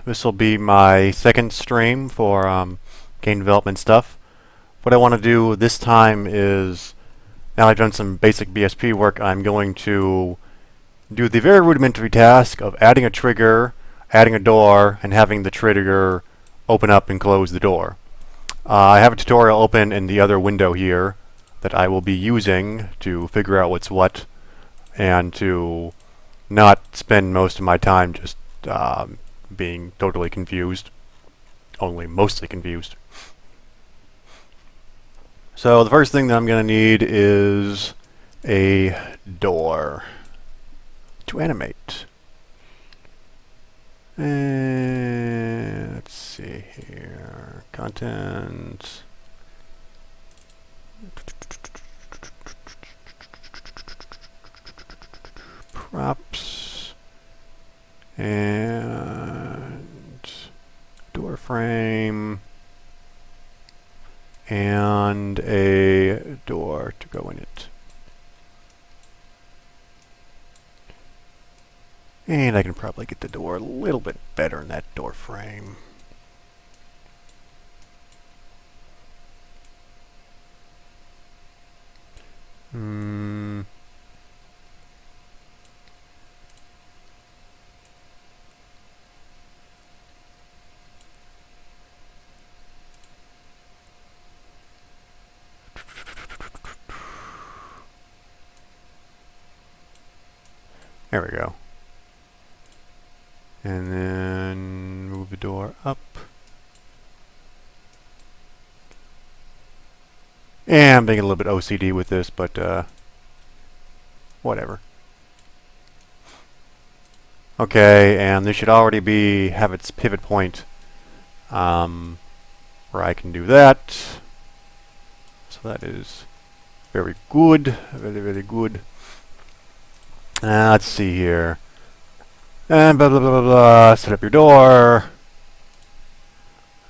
This will be my second stream for game development stuff. What I want to do this time is, now I've done some basic BSP work, I'm going to do the very rudimentary task of adding a trigger, adding a door, and having the trigger open up and close the door. I have a tutorial open in the other window here that I will be using to figure out what's what and to not spend most of my time just being totally confused, only mostly confused. So the first thing that I'm going to need is a door to animate. And let's see here, content. Props and door frame and a door to go in it. And I can probably get the door a little bit better in that door frame. There we go. And then move the door up. And I'm being a little bit OCD with this, but whatever. Okay, and this should already have its pivot point where I can do that. So that is very good, very, very good. Let's see here. And blah, blah, blah, blah, blah. Set up your door.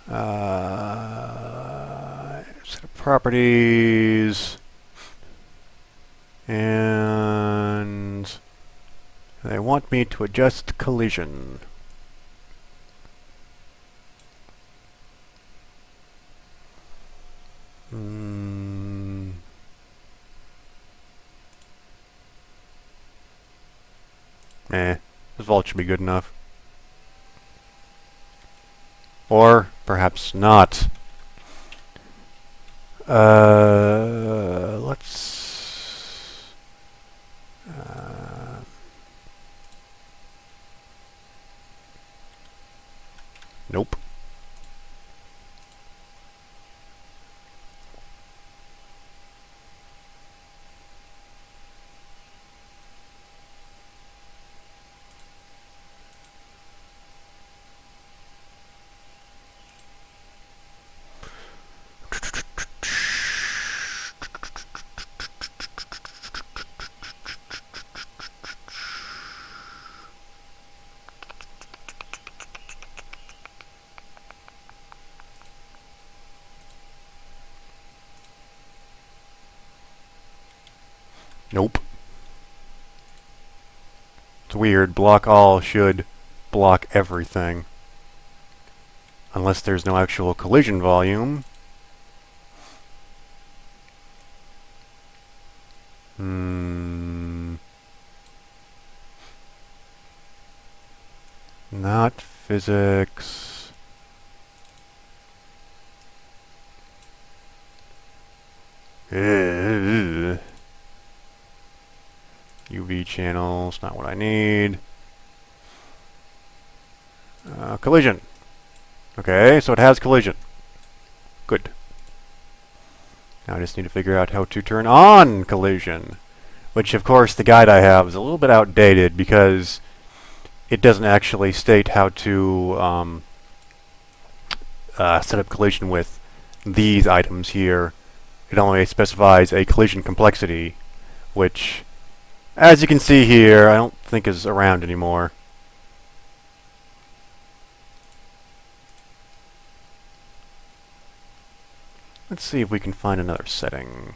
Set up properties. And they want me to adjust collision. This vault should be good enough. Or perhaps not. Let's... nope. Nope. It's weird. Block all should block everything. Unless there's no actual collision volume. Not physics. UV channels, not what I need. Collision. Okay, so it has collision. Good. Now I just need to figure out how to turn on collision. Which, of course, the guide I have is a little bit outdated because it doesn't actually state how to set up collision with these items here. It only specifies a collision complexity, which, as you can see here, I don't think is around anymore. Let's see if we can find another setting.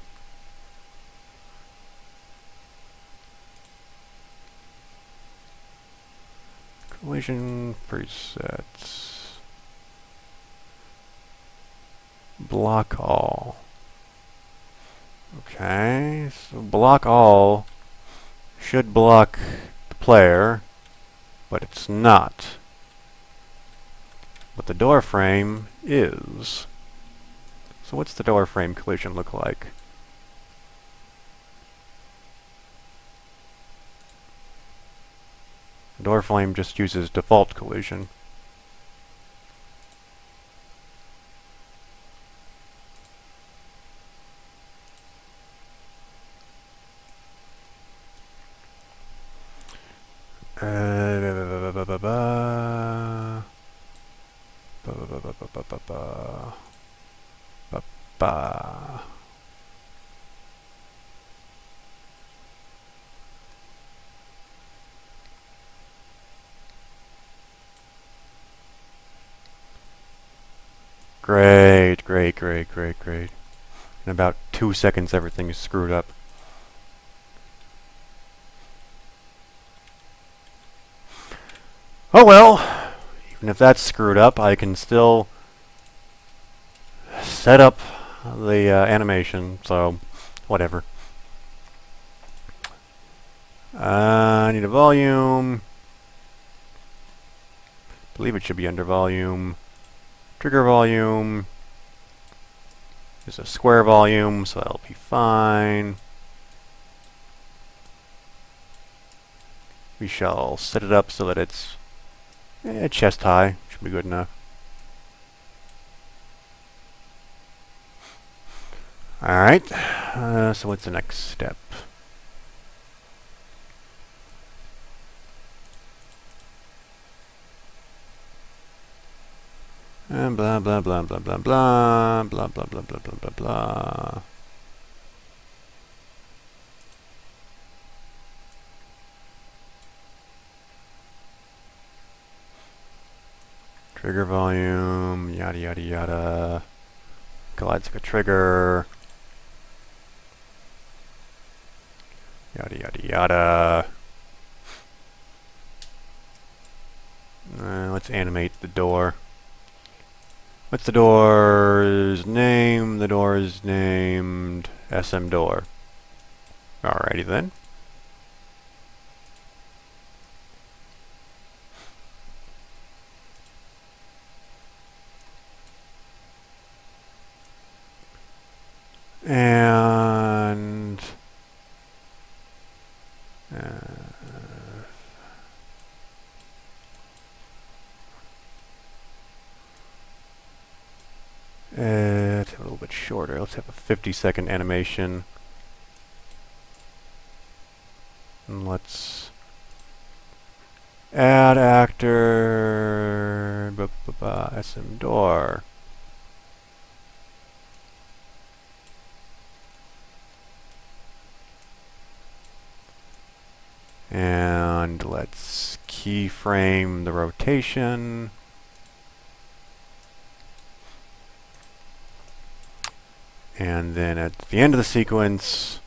collision presets. Block all. Okay, so block all should block the player, but it's not. But the door frame is. So what's the door frame collision look like? The door frame just uses default collision. Great, great, great, great, great. In about 2 seconds, everything is screwed up. Oh well, even if that's screwed up, I can still set up the animation, so whatever. I need a volume. I believe it should be under volume. Trigger volume is a square volume, so that'll be fine. We shall set it up so that it's chest high. Should be good enough. Alright, so what's the next step? And blah blah blah blah blah blah blah blah blah blah blah blah blah. Trigger volume, yada yada yada. Collides like a trigger. Yada yada yada. Let's animate the door. What's the door's name? The door is named SM Door. Alrighty then. And let's have a little bit shorter. Let's have a 50-second animation. And let's add actor SM Door. And let's keyframe the rotation. And then at the end of the sequence,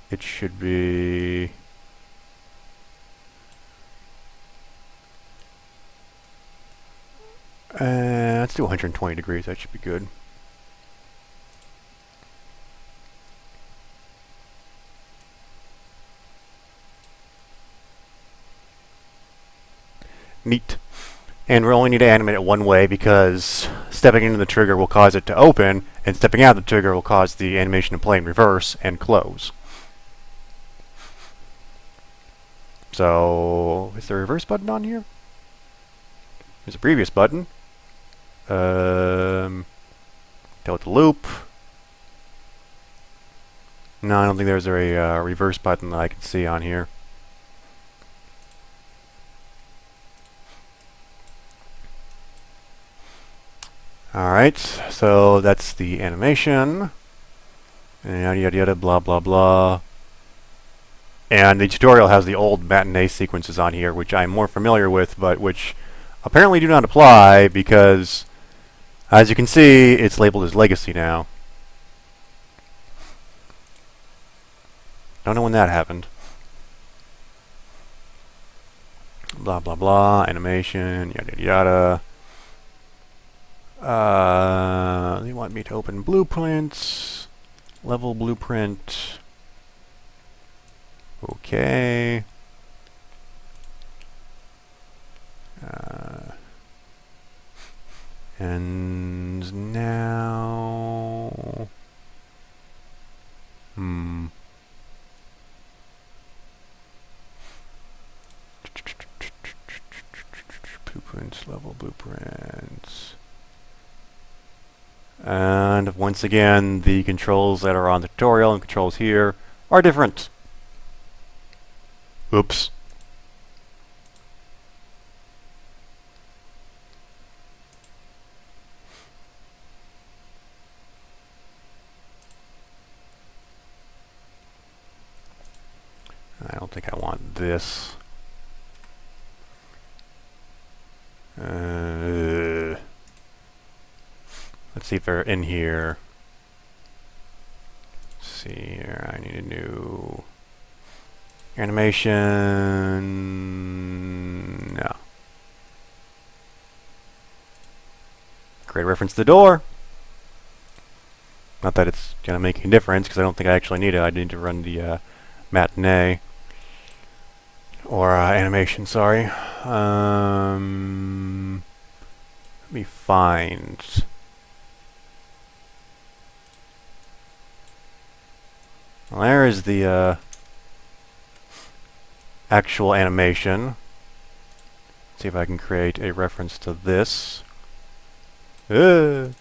it should be let's do 120 degrees. That should be good. Neat. And we only need to animate it one way because stepping into the trigger will cause it to open, and stepping out of the trigger will cause the animation to play in reverse and close. So, is there a reverse button on here? There's a previous button. Delete the loop. No, I don't think there's a reverse button that I can see on here. Alright, so that's the animation. And yada yada yada, blah blah blah. And the tutorial has the old matinee sequences on here, which I'm more familiar with, but which apparently do not apply because, as you can see, it's labeled as legacy now. Don't know when that happened. Blah blah blah. Animation. Yada yada. They want me to open blueprints. Level blueprint. Okay. And now... Blueprints, level blueprints. And once again, the controls that are on the tutorial and controls here are different. Oops. I don't think I want this. Let's see if they're in here. Let's see here. I need a new animation. No. Create a reference to the door. Not that it's gonna make any difference, because I don't think I actually need it. I need to run the matinee. Or animation, sorry. Let me find... Well, there is the actual animation. Let's see if I can create a reference to this. I'm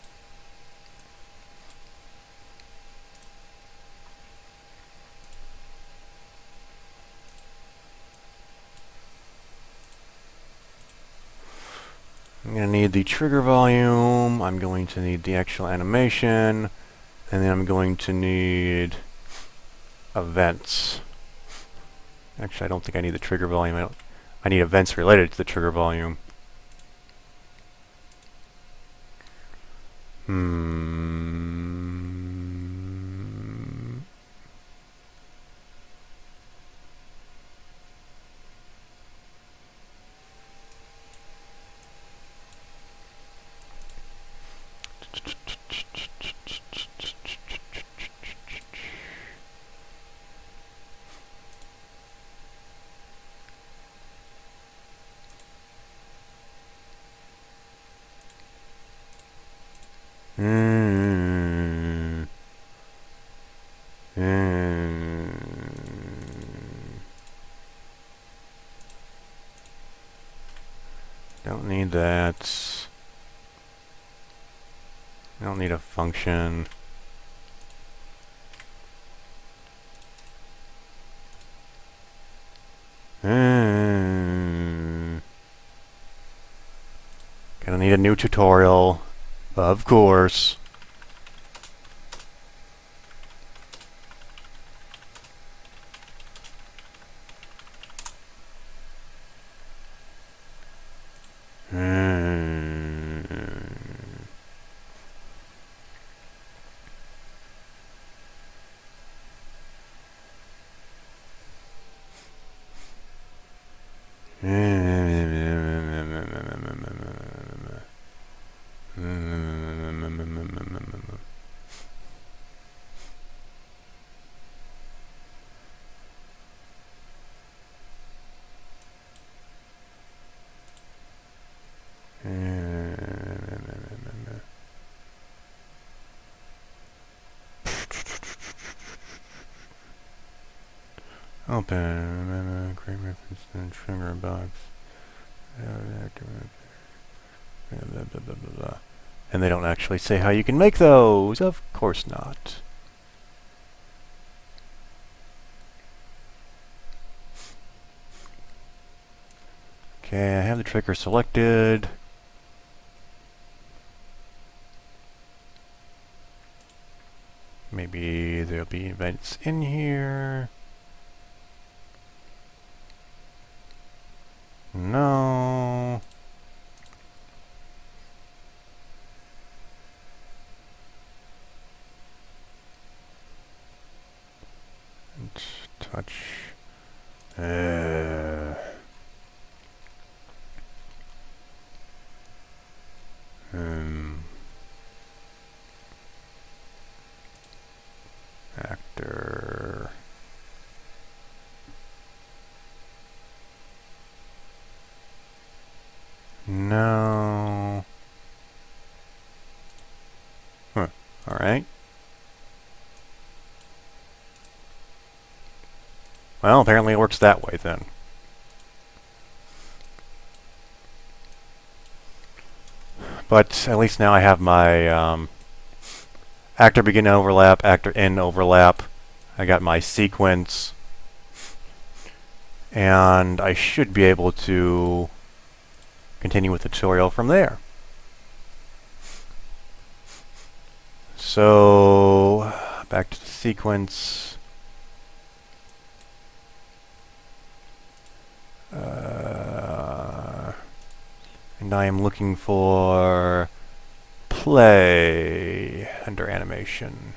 going to need the trigger volume, I'm going to need the actual animation, and then I'm going to need events. Actually, I don't think I need the trigger volume. I need events related to the trigger volume. Don't need that. I don't need a function. Gonna need a new tutorial, of course. Open, create reference to the trigger box. And they don't actually say how you can make those. Of course not. Okay, I have the trigger selected. Maybe there'll be events in here. No. touch. Actor. No. Huh. All right. Well, apparently it works that way then. But at least now I have my actor begin overlap, actor end overlap. I got my sequence. And I should be able to continue with the tutorial from there. So, back to the sequence. And I am looking for play under animation.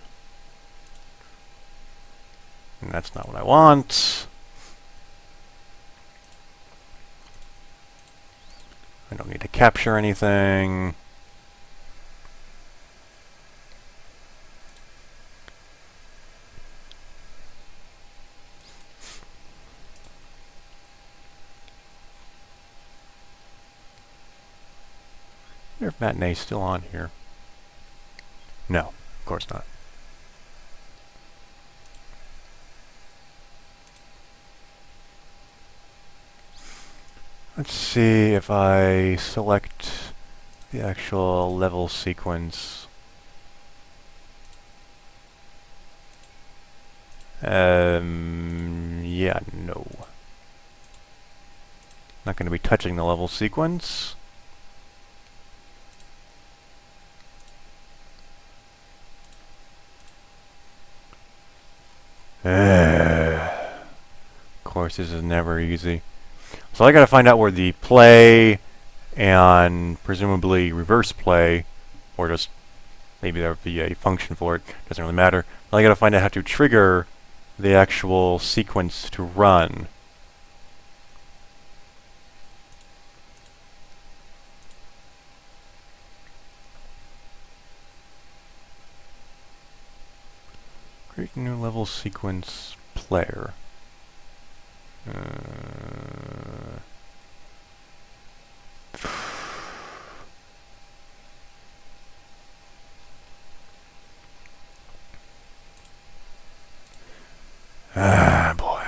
And that's not what I want. I don't need to capture anything. I wonder if Matinee's still on here. No, of course not. Let's see if I select the actual level sequence. Yeah, no. Not going to be touching the level sequence. Of course, this is never easy. So I gotta find out where the play and presumably reverse play, or just maybe there would be a function for it, doesn't really matter. I gotta find out how to trigger the actual sequence to run. Create new level sequence player. Ah, boy.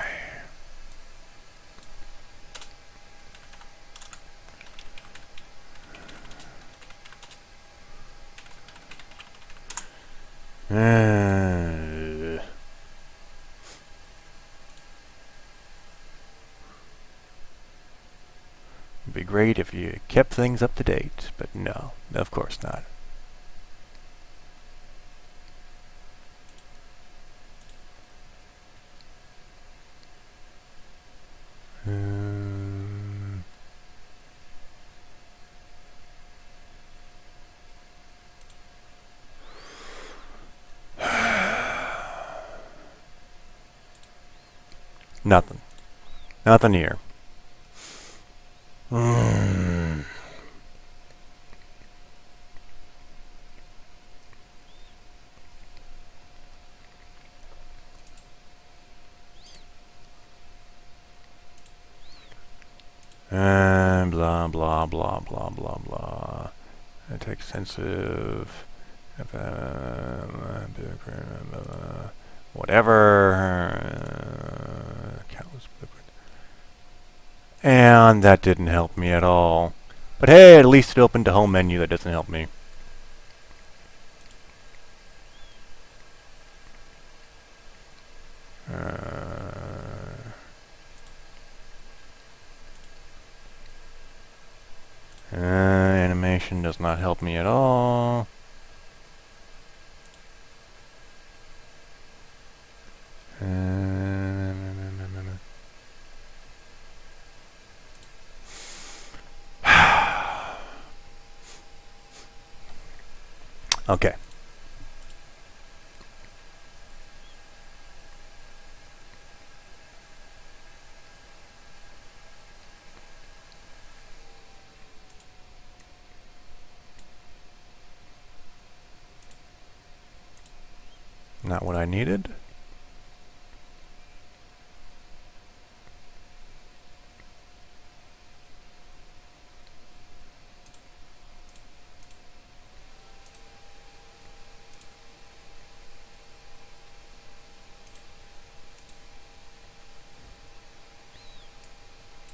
It'd be great if you kept things up to date, but no, of course not. Nothing. Nothing here. And blah, blah, blah, blah, blah, blah. Text sensitive. Whatever. And that didn't help me at all. But hey, at least it opened a home menu that doesn't help me. Animation does not help me at all. Okay. Not what I needed.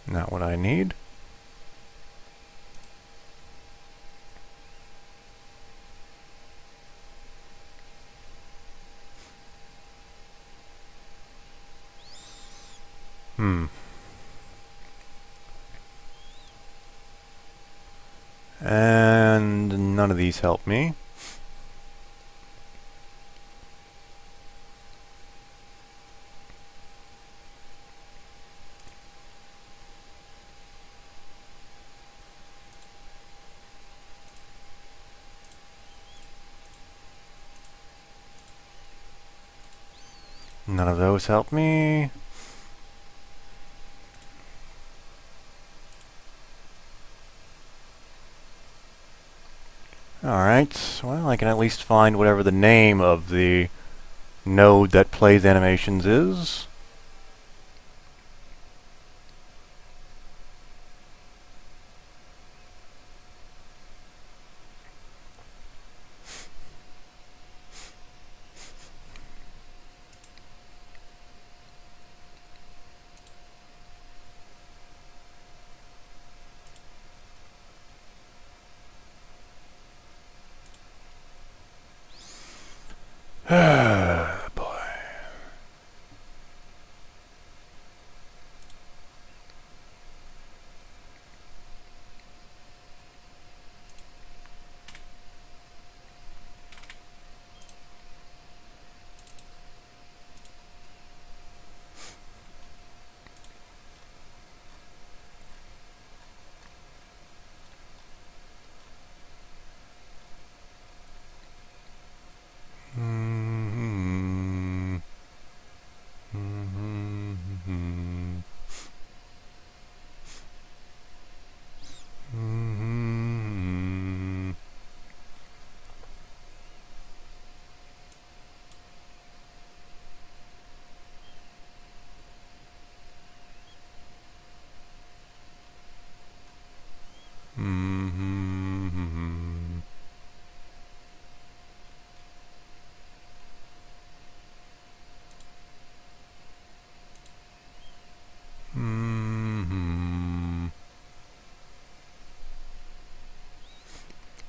Not what I need. And none of these help me. None of those help me. Alright, well, I can at least find whatever the name of the node that plays animations is. Boy.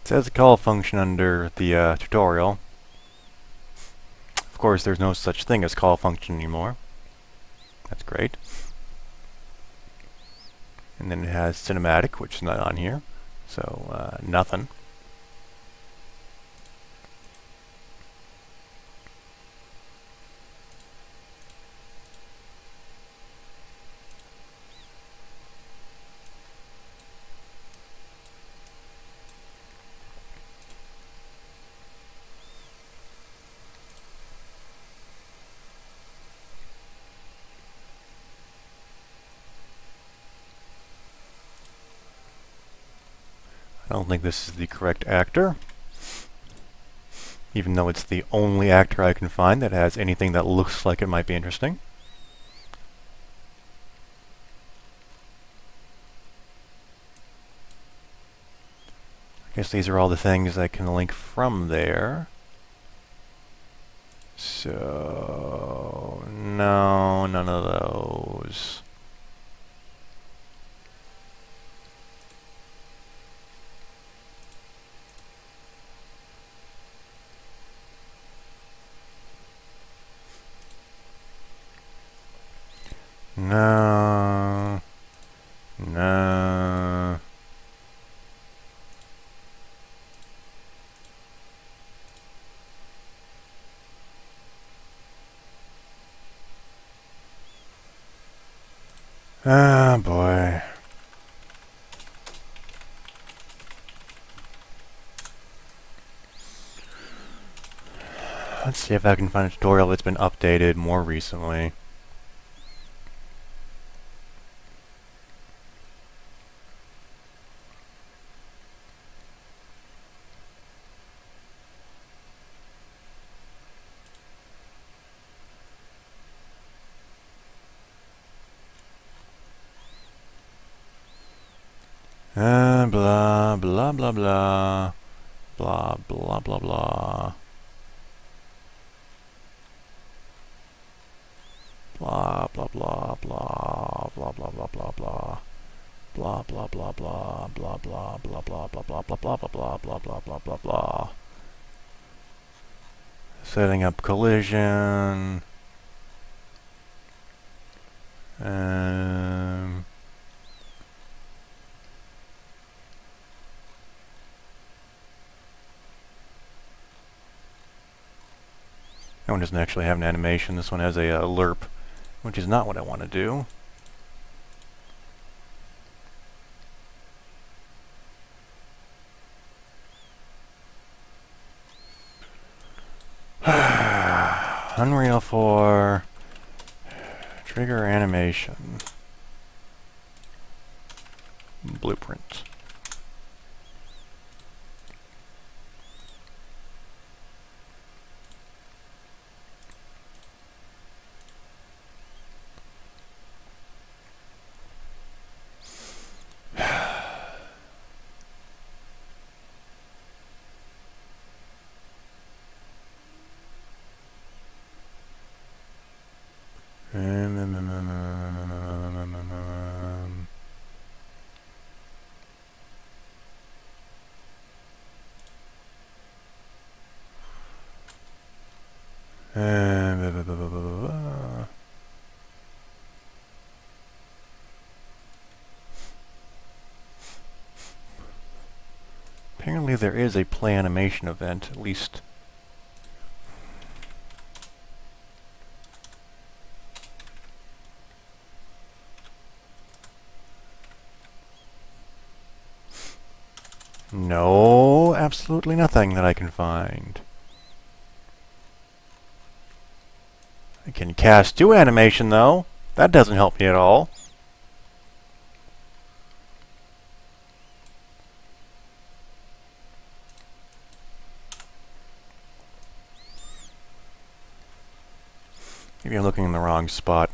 It says a call function under the tutorial. Of course, there's no such thing as call function anymore. That's great. And then it has cinematic, which is not on here. So, nothing. I don't think this is the correct actor, even though it's the only actor I can find that has anything that looks like it might be interesting. I guess these are all the things I can link from there. So, no, none of those. No. No. Ah, boy. Let's see if I can find a tutorial that's been updated more recently. Blah, blah, blah, blah. Blah, blah, blah, blah. Blah, blah, blah, blah, blah, blah, blah, blah, blah. Blah, blah, blah, blah, blah, blah, blah, blah, blah, blah, blah, blah, blah, blah, blah, blah, blah, blah, blah. Setting up collision. That one doesn't actually have an animation. This one has a lerp, which is not what I want to do. Unreal 4 trigger animation blueprint. Apparently there is a play animation event, at least. No, absolutely nothing that I can find. I can cast 2 animation though. That doesn't help me at all. Maybe I'm looking in the wrong spot.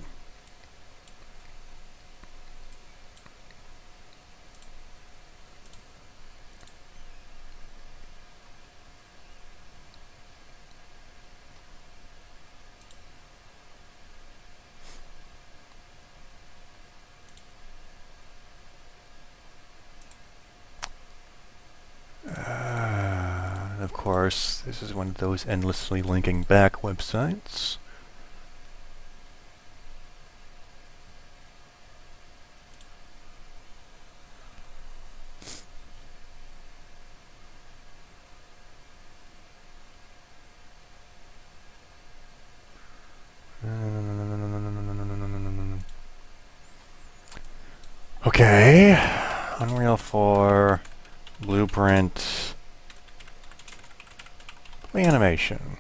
Of course, this is one of those endlessly linking back websites. Okay, Unreal 4 blueprint play animation.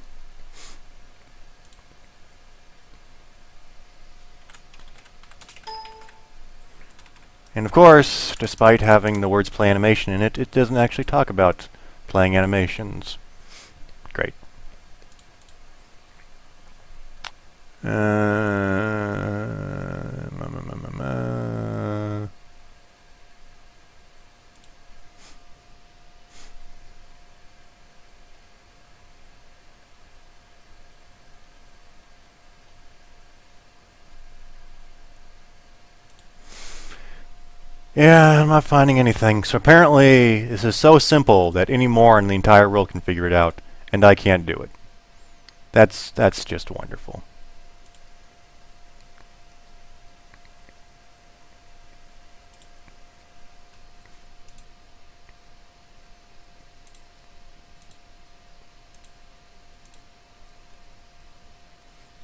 And of course, despite having the words play animation in it, it doesn't actually talk about playing animations. Great. Yeah, I'm not finding anything. So apparently, this is so simple that any more in the entire world can figure it out, and I can't do it. That's just wonderful.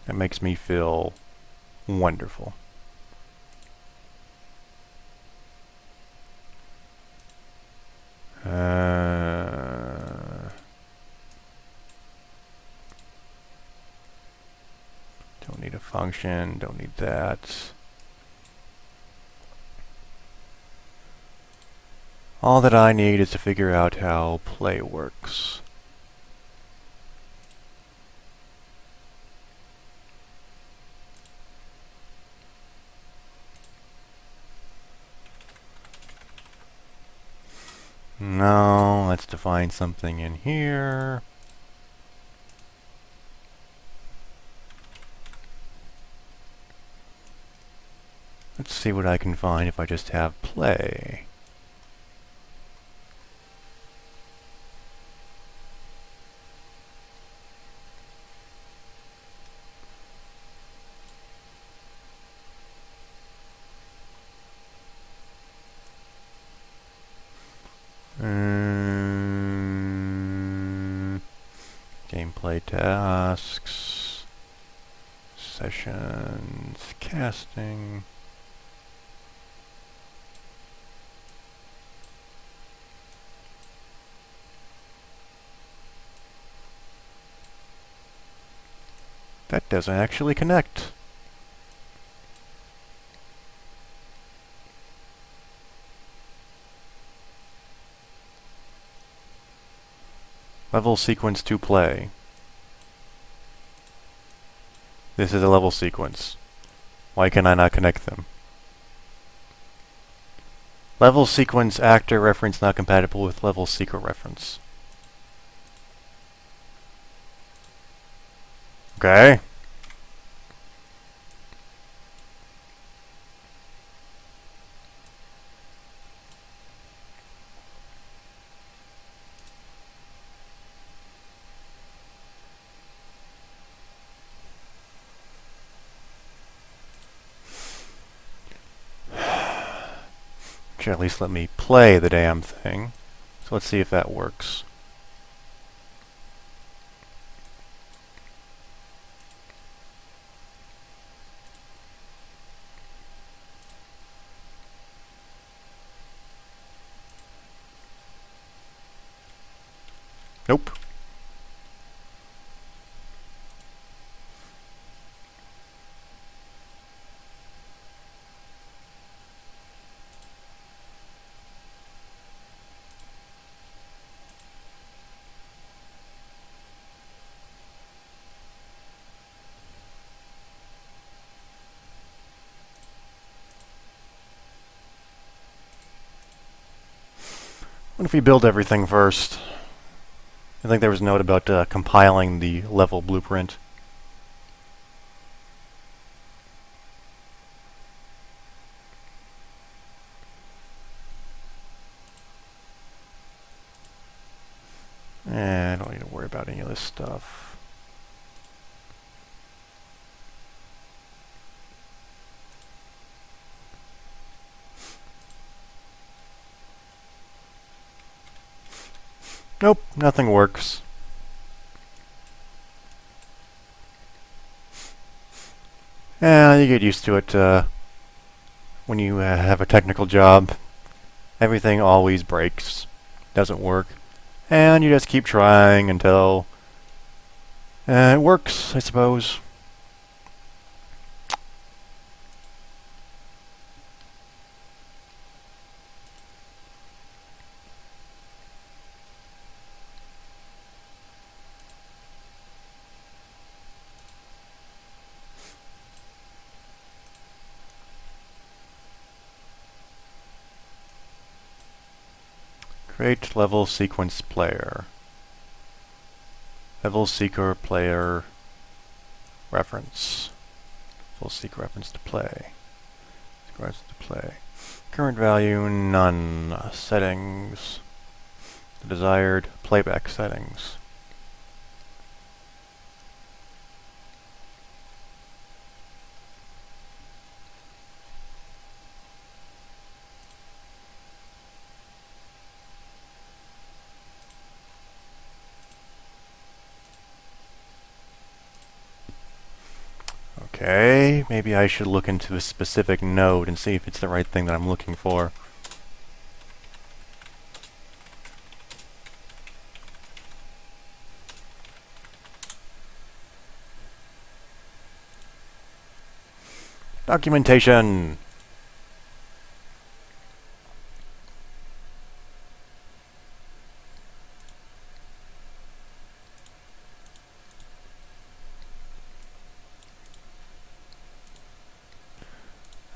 That makes me feel wonderful. Don't need a function, don't need that. All that I need is to figure out how play works. No, let's define something in here. Let's see what I can find if I just have play. Gameplay tasks, sessions, casting. That doesn't actually connect. Level sequence to play. This is a level sequence. Why can I not connect them? Level sequence actor reference not compatible with level seeker reference. Okay. Should at least let me play the damn thing. So let's see if that works. Nope. What if we build everything first? I think there was a note about compiling the level blueprint. I don't need to worry about any of this stuff. Nope, nothing works. You get used to it when you have a technical job. Everything always breaks, doesn't work, and you just keep trying until it works, I suppose. Create level sequence player. Level seeker player reference. Level seeker reference to play. Reference to play. Current value none. Settings. The desired playback settings. Okay, maybe I should look into a specific node and see if it's the right thing that I'm looking for. Documentation!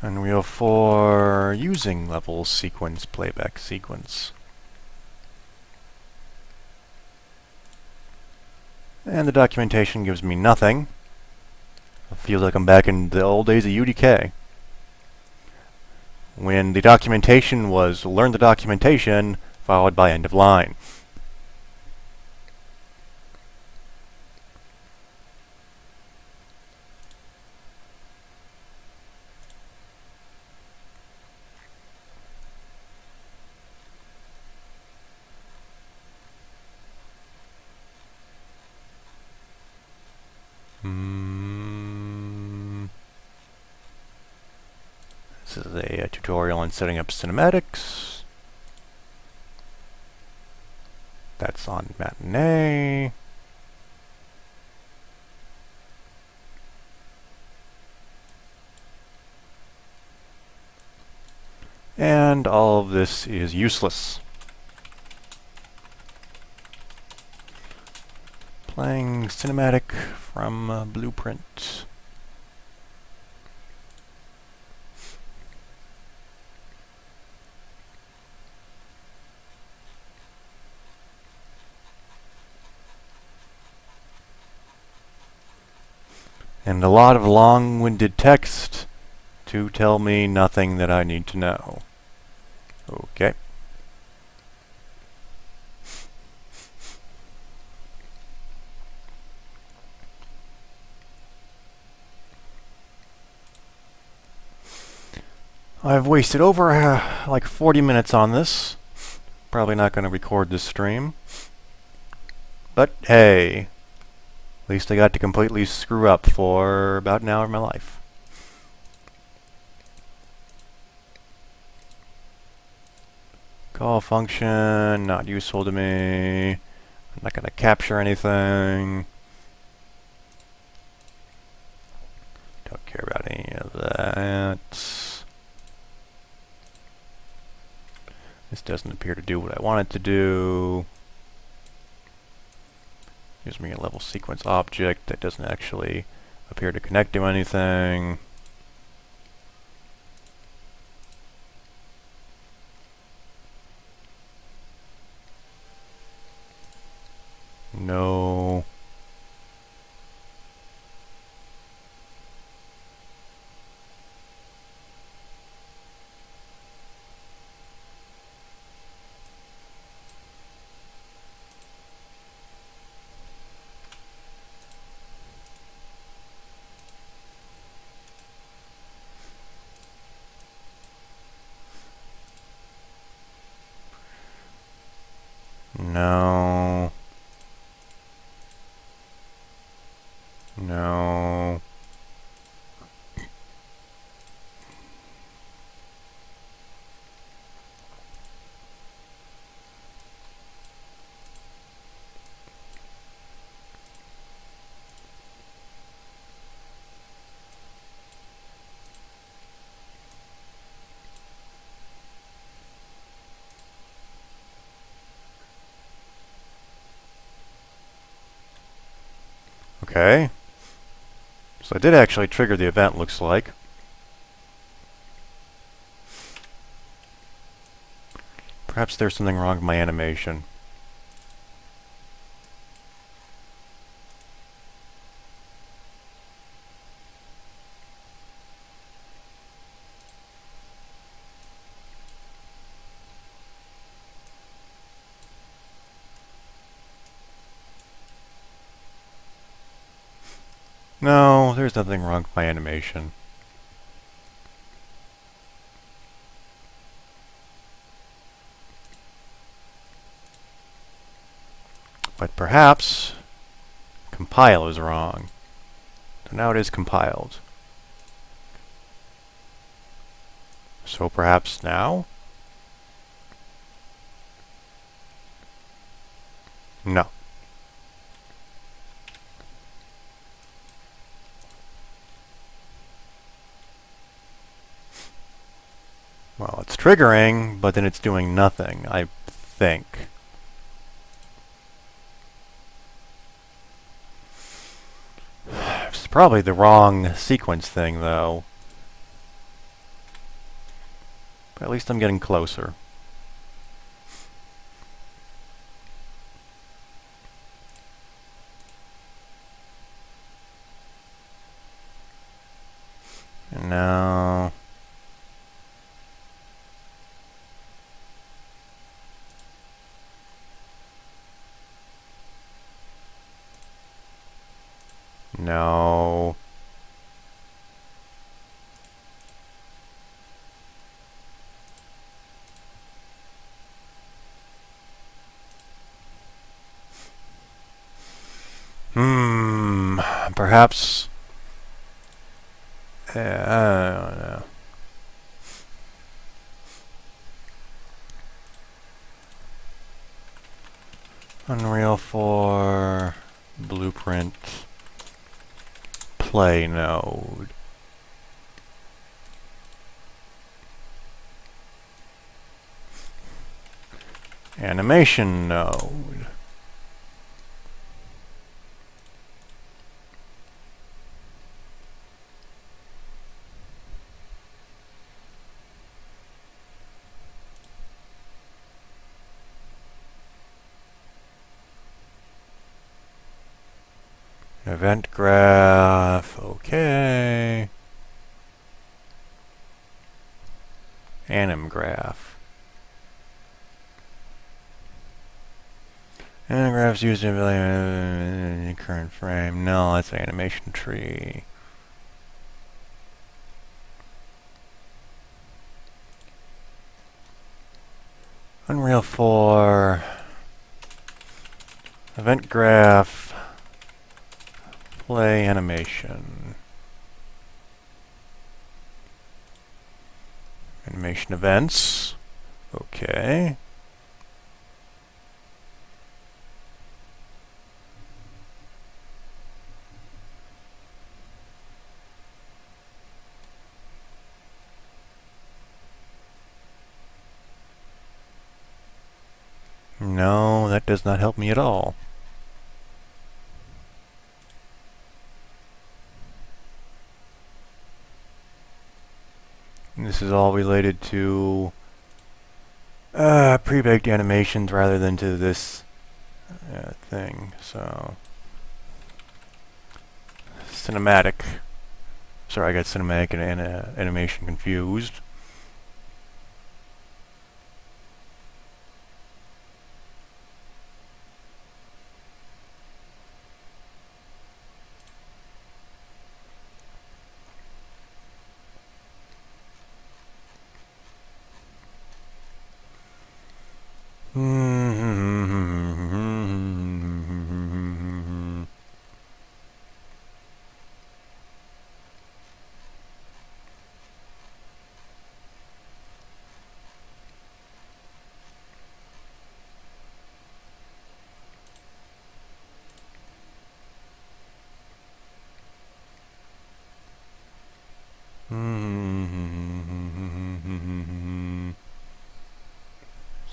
And we are for using level sequence playback sequence. And the documentation gives me nothing. It feels like I'm back in the old days of UDK, when the documentation was learn the documentation followed by end of line. This is a tutorial on setting up cinematics. That's on Matinee. And all of this is useless. Playing cinematic from Blueprint. And a lot of long-winded text to tell me nothing that I need to know. Okay. I've wasted over like 40 minutes on this. Probably not going to record this stream. But hey, at least I got to completely screw up for about an hour of my life. Call function, not useful to me. I'm not going to capture anything. Don't care about any of that. This doesn't appear to do what I want it to do. Gives me a level sequence object that doesn't actually appear to connect to anything. No. No. No. Okay. So I did actually trigger the event, looks like. Perhaps there's something wrong with my animation. No, there's nothing wrong with my animation. But perhaps compile is wrong. So now it is compiled. So perhaps now? No. Well, it's triggering, but then it's doing nothing, I think. It's probably the wrong sequence thing, though. But at least I'm getting closer. No. Perhaps. I don't know. Unreal 4 blueprint play node. Animation node. Event graph, okay. Anim graph. Anim graphs used in the current frame. No, that's animation tree. Unreal 4. Event graph. Play animation. Animation events. Okay. No, that does not help me at all. And this is all related to pre-baked animations rather than to this thing. So cinematic. Sorry, I got cinematic and animation confused.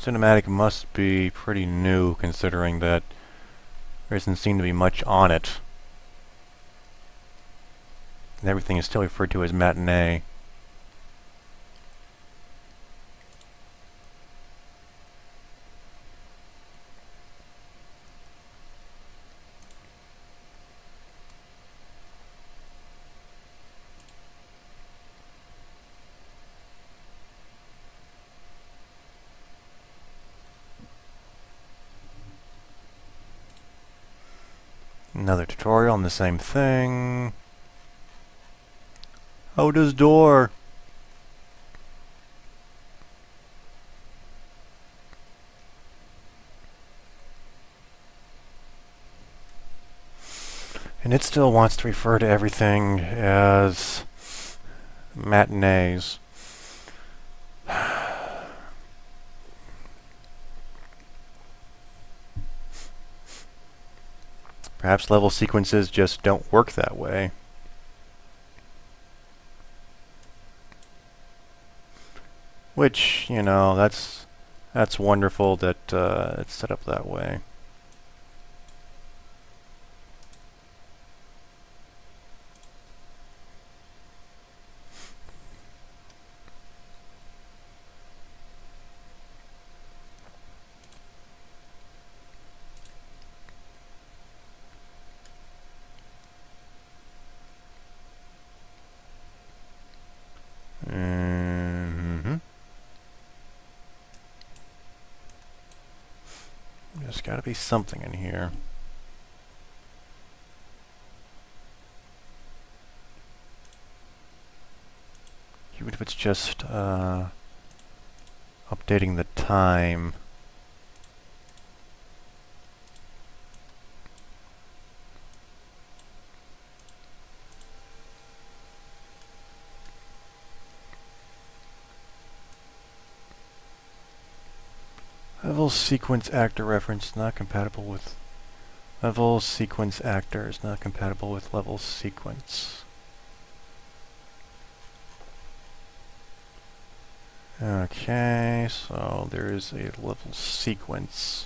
Cinematic must be pretty new, considering that there doesn't seem to be much on it. And everything is still referred to as matinee. Another tutorial on the same thing. How does door? And it still wants to refer to everything as matinees. Perhaps level sequences just don't work that way. Which, you know, that's wonderful that it's set up that way. There's got to be something in here. even if it's just updating the time. Level sequence actor reference not compatible with level sequence actor is not compatible with level sequence. Okay, so there is a level sequence.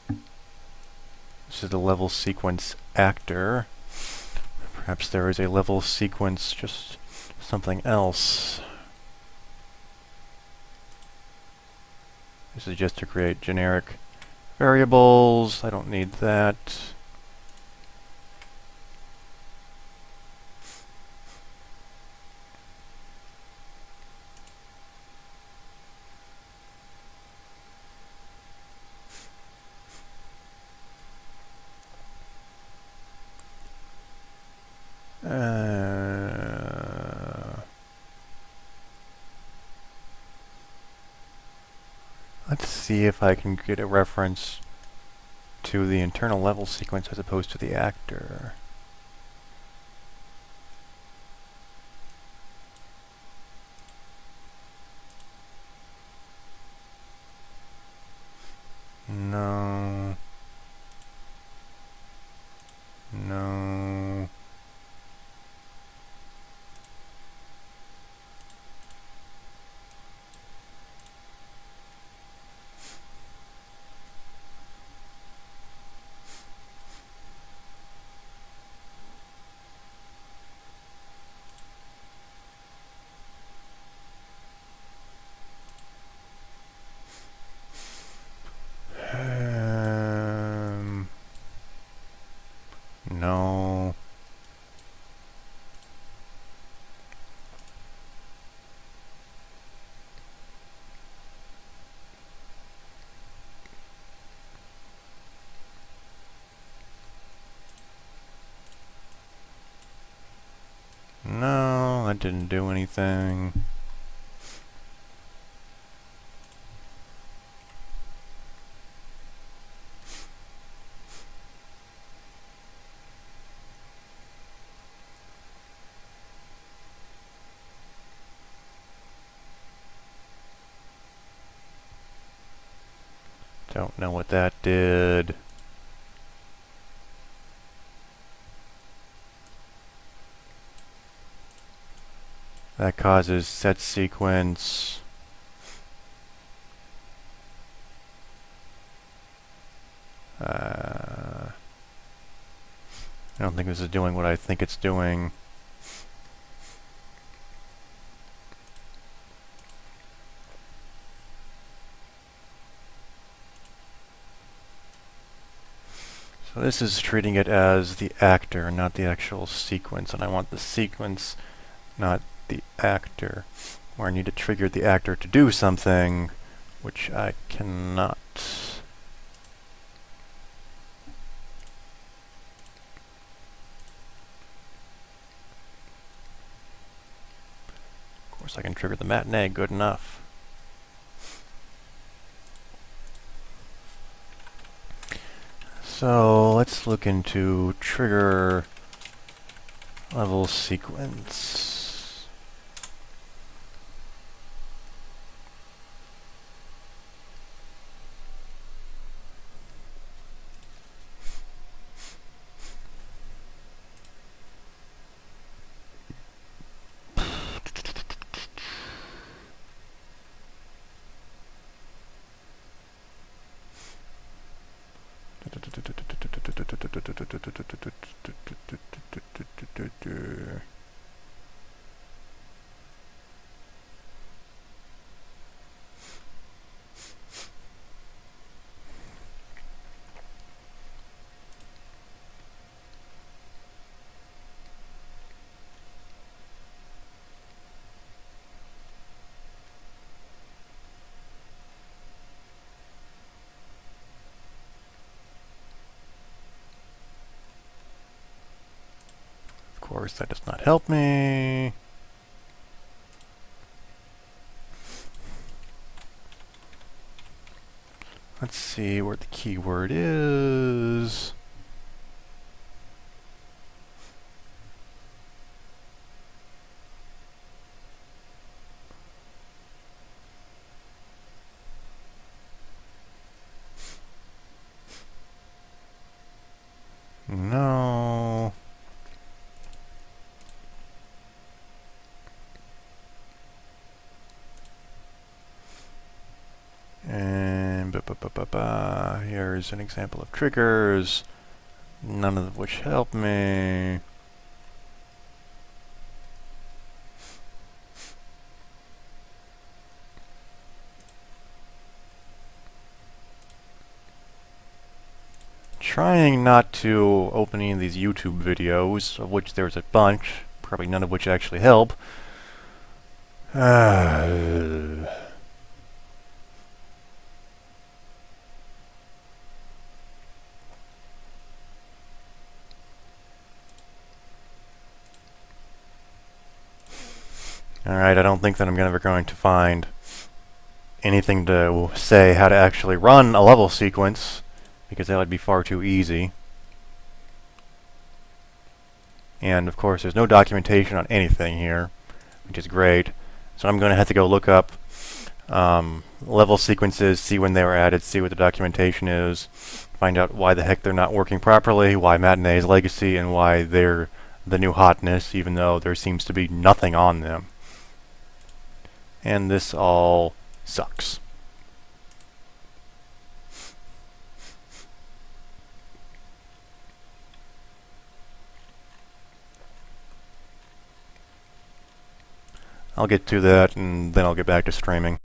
This is the level sequence actor. Perhaps there is a level sequence just something else. This is just to create generic variables. I don't need that. Let's see if I can get a reference to the internal level sequence as opposed to the actor. No. No. No. No, that didn't do anything. Don't know what that did. That causes set sequence. I don't think this is doing what I think it's doing. So this is treating it as the actor, not the actual sequence, and I want the sequence, not the actor, where I need to trigger the actor to do something, which I cannot. Of course I can trigger the matinee, good enough. So let's look into trigger level sequence. course, that does not help me. Let's see where the keyword is. No. And here's an example of triggers, none of which help me. Trying not to open any of these YouTube videos, of which there's a bunch, probably none of which actually help. Alright, I don't think that I'm ever going to find anything to say how to actually run a level sequence, because that would be far too easy. And of course there's no documentation on anything here, which is great. So I'm going to have to go look up level sequences, see when they were added, see what the documentation is, find out why the heck they're not working properly, why Matinee is legacy, and why they're the new hotness, even though there seems to be nothing on them. And this all sucks. I'll get to that, and then I'll get back to streaming.